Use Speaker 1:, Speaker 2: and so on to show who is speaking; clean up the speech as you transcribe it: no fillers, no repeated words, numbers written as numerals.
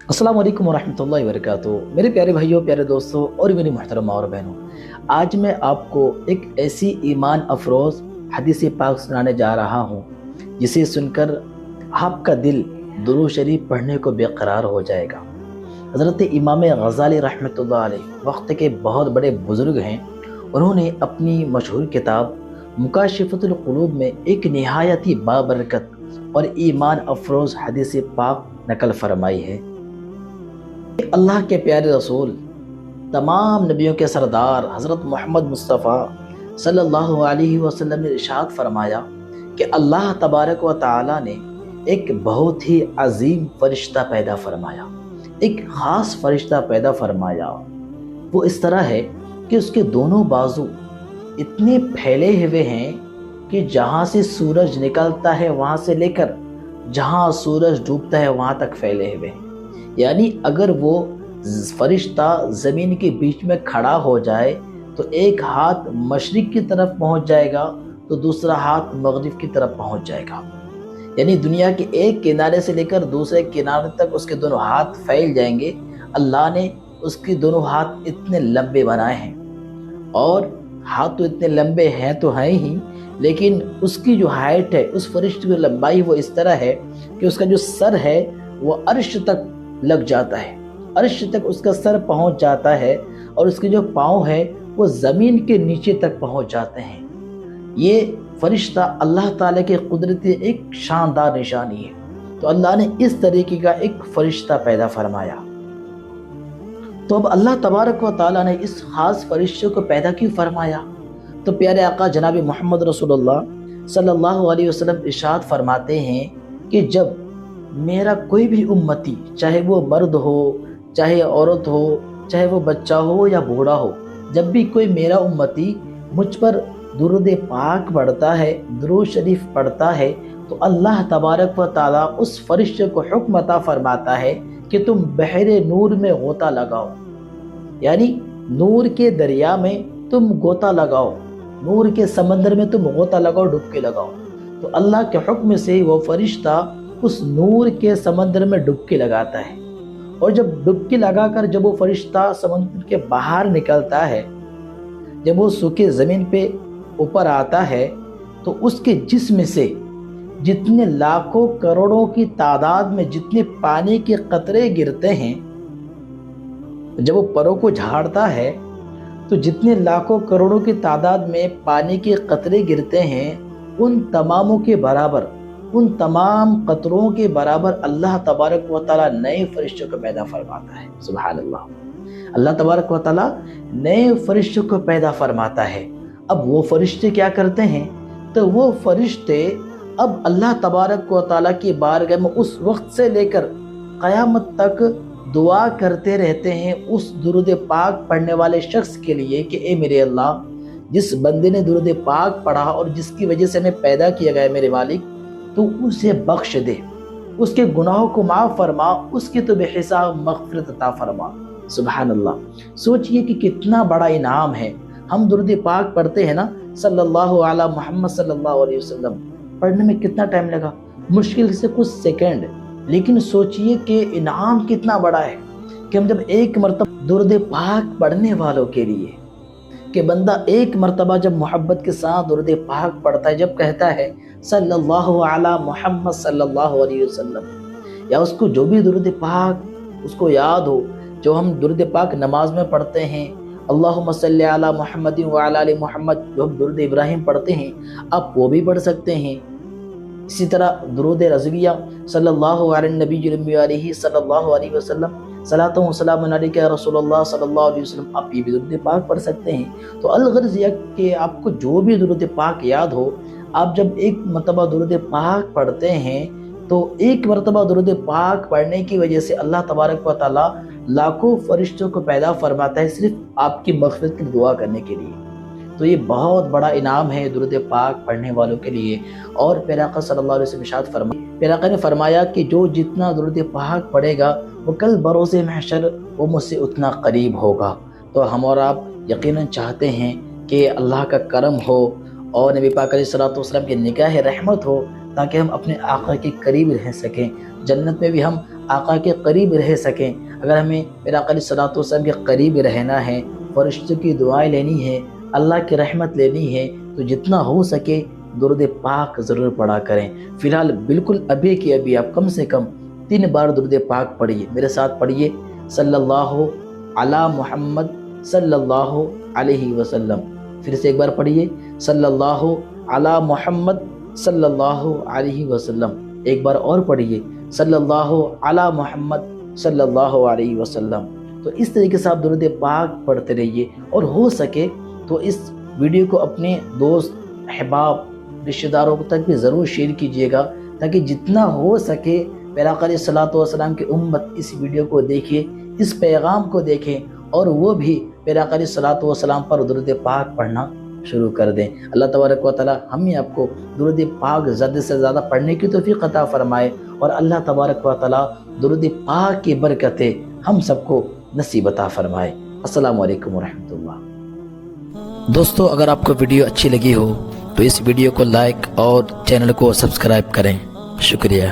Speaker 1: अस्सलाम वालेकुम वरहमतुल्लाहि वबरकातुहू। मेरे प्यारे भाइयों, प्यारे दोस्तों और मेरी मोहतरमा और बहनों, आज मैं आपको एक ऐसी ईमान अफरोज़ हदीस पाक सुनाने जा रहा हूँ जिसे सुनकर आपका दिल दुरूद शरीफ पढ़ने को बेकरार हो जाएगा। हज़रत इमाम गज़ाली रहमतुल्लाह अलैह वक्त के बहुत बड़े बुज़ुर्ग हैं। उन्होंने अपनी मशहूर किताब मुकाशिफ़तुल क़ुलूब में एक निहायत ही बाबरकत और ईमान अफरोज़ हदीस पाक नकल फरमाई है। अल्लाह के प्यारे रसूल, तमाम नबियों के सरदार हज़रत मोहम्मद मुस्तफ़ा सल्लल्लाहु अलैहि वसल्लम ने इरशाद फरमाया कि अल्लाह तबारक व तआला ने एक बहुत ही अजीम फरिश्ता पैदा फरमाया, एक ख़ास फरिश्ता पैदा फरमाया। वो इस तरह है कि उसके दोनों बाजू इतने फैले हुए हैं कि जहाँ से सूरज निकलता है वहाँ से लेकर जहाँ सूरज डूबता है वहाँ तक फैले हुए हैं। यानी अगर वो फरिश्ता ज़मीन के बीच में खड़ा हो जाए तो एक हाथ मशरिक़ की तरफ पहुंच जाएगा तो दूसरा हाथ मगरिब की तरफ पहुंच जाएगा। यानी दुनिया के एक किनारे से लेकर दूसरे किनारे तक उसके दोनों हाथ फैल जाएंगे। अल्लाह ने उसके दोनों हाथ इतने लंबे बनाए हैं, और हाथ तो इतने लंबे हैं तो हैं ही, लेकिन उसकी जो हाइट है, उस फरिश्ते की लंबाई वो इस तरह है कि उसका जो सर है वो अर्श तक लग जाता है, अर्श तक उसका सर पहुंच जाता है, और उसके जो पाँव है वो ज़मीन के नीचे तक पहुंच जाते हैं। ये फरिश्ता अल्लाह ताला के कुदरत की एक शानदार निशानी है। तो अल्लाह ने इस तरीके का एक फरिश्ता पैदा फरमाया। तो अब अल्लाह तबारक व ताला ने इस ख़ास फरिश्ते को पैदा क्यों फरमाया? तो प्यारे आका जनाब मोहम्मद रसूलुल्लाह सल्लल्लाहु अलैहि वसल्लम इरशाद फरमाते हैं कि जब मेरा कोई भी उम्मती, चाहे वो मर्द हो, चाहे औरत हो, चाहे वो बच्चा हो या बूढ़ा हो, जब भी कोई मेरा उम्मती मुझ पर दुरूद पाक पढ़ता है, दुरूद शरीफ पढ़ता है, तो अल्लाह तबारक व ताला उस फरिश्ते को हुक्म अता फरमाता है कि तुम बहरे नूर में गोता लगाओ। यानी नूर के दरिया में तुम गोता लगाओ, नूर के समंदर में तुम गोता लगाओ, डुबकी लगाओ। तो अल्लाह के हुक्म से वो फरिश्ता उस नूर के समंदर में डुबकी लगाता है, और जब डुबकी लगाकर जब वो फरिश्ता समंदर के बाहर निकलता है, जब वो सूखे ज़मीन पे ऊपर आता है, तो उसके जिस्म से जितने लाखों करोड़ों की तादाद में जितने पानी के कतरे गिरते हैं, जब वो परों को झाड़ता है तो जितने लाखों करोड़ों की तादाद में पानी के कतरे गिरते हैं, उन तमामों के बराबर, उन तमाम कतरों के बराबर अल्लाह तबारक व ताला नए फरिश्तों को पैदा फरमाता है। सुभान अल्लाह, अल्लाह तबारक व ताला नए फरिश्तों को पैदा फरमाता है। अब वो फरिश्ते क्या करते हैं? तो वो फरिश्ते अब अल्लाह तबारक व ताला की बारगाह में उस वक्त से लेकर क़यामत तक दुआ करते रहते हैं उस दुरूद पाक पढ़ने वाले शख्स के लिए कि ए मेरे अल्लाह, जिस बंदे ने दुरूद पाक पढ़ा और जिसकी वजह से हमें पैदा किया गया मेरे मालिक, तो उसे बख्श दे, उसके गुनाहों को माफ़ फरमा, उसकी तो बेहिसाब मग़फ़िरत अता फरमा। सुभान अल्लाह, सोचिए कि कितना बड़ा इनाम है। हम दुरूद पाक पढ़ते हैं ना, सल्लल्लाहु अला मुहम्मद सल्लल्लाहु अलैहि वसल्लम, पढ़ने में कितना टाइम लगा? मुश्किल से कुछ सेकंड। लेकिन सोचिए कि इनाम कितना बड़ा है कि हम जब एक मरतबा दुरूद पाक पढ़ने वालों के लिए, कि बंदा एक मरतबा जब मोहब्बत के साथ दुरूद पाक पढ़ता है, जब कहता है सल्लल्लाहु अला मुहम्मद सल्लल्लाहु अलैहि वसल्लम, या उसको जो भी दुरूद पाक उसको याद हो, जो हम दुरूद पाक नमाज में पढ़ते हैं, अल्लाहुम्मा सल्ली अला मुहम्मद व अला आलि मुहम्मद, जो हम दुरूद इब्राहिम पढ़ते हैं, आप वो भी पढ़ सकते हैं। इसी तरह दुरूद रज़विया सल्लल्लाहु अलैहि नबी सल्लल्लाहु अलैहि वसल्लम, सलातो व सलामुन अलैका या रसूलल्लाह सल्लल्लाहु अलैहि वसल्लम, आप ये भी दुरूद पाक पढ़ सकते हैं। तो अलगर्ज़ यह कि आपको जो भी दुरूद पाक याद हो, आप जब एक मरतबा दुरूद पाक पढ़ते हैं तो एक मरतबा दुरूद पाक पढ़ने की वजह से अल्लाह तबारक व तआला लाखों फरिश्तों को पैदा फरमाता है सिर्फ आपकी मग़फ़िरत की दुआ करने के लिए। तो ये बहुत बड़ा इनाम है दुरूद पाक पढ़ने वालों के लिए। और प्यारे आका सल्लल्लाहु अलैहि वसल्लम इरशाद फरमाया, प्यारे आका ने फरमाया कि जो जितना दुरूद पाक पढ़ेगा वो कल बरोज़े महशर वो मुझसे उतना करीब होगा। तो हम और आप यकीनन चाहते हैं कि अल्लाह का करम हो और नबी पाक अलैहिस्सलातु वस्सलाम की निगाह रहमत हो, ताकि हम अपने आका के करीब रह सकें। जन्नत में भी हम آقا کے قریب رہ سکیں، اگر ہمیں میرے آقا علیہ الصلوۃ والسلام کے قریب رہنا ہے، فرشتوں کی دعائیں لینی ہے، اللہ کی رحمت لینی ہے، تو جتنا ہو سکے درود پاک ضرور پڑھا کریں۔ فی الحال بالکل ابھی کی ابھی آپ کم سے کم 3 بار درود پاک پڑھیے، میرے ساتھ پڑھیے، صلی اللہ علی محمد صلی اللہ علیہ وسلم۔ پھر سے ایک بار پڑھیے، صلی اللہ علی محمد صلی اللہ علیہ وسلم۔ ایک بار اور پڑھیے، صلی اللہ علی محمد صلی اللہ علیہ وسلم۔ تو اس طریقے سے آپ درود پاک پڑھتے رہیے، اور ہو سکے تو اس ویڈیو کو اپنے دوست، احباب، رشتہ داروں تک بھی ضرور شیئر کیجیے گا، تاکہ جتنا ہو سکے میرے آقا علیہ الصلوۃ والسلام کی امت اس ویڈیو کو دیکھے، اس پیغام کو دیکھیں، اور وہ بھی میرے آقا علیہ الصلوۃ والسلام پر درود پاک پڑھنا شروع کر دیں۔ اللہ تبارک و تعالی ہمیں آپ کو درود پاک زیادہ سے زیادہ پڑھنے کی توفیق عطا فرمائے، اور اللہ تبارک و تعالی درود پاک کی برکتیں ہم سب کو نصیب عطا فرمائے۔ السلام علیکم ورحمۃ اللہ۔ دوستو، اگر آپ کو ویڈیو اچھی لگی ہو تو اس ویڈیو کو لائک اور چینل کو سبسکرائب کریں۔ شکریہ۔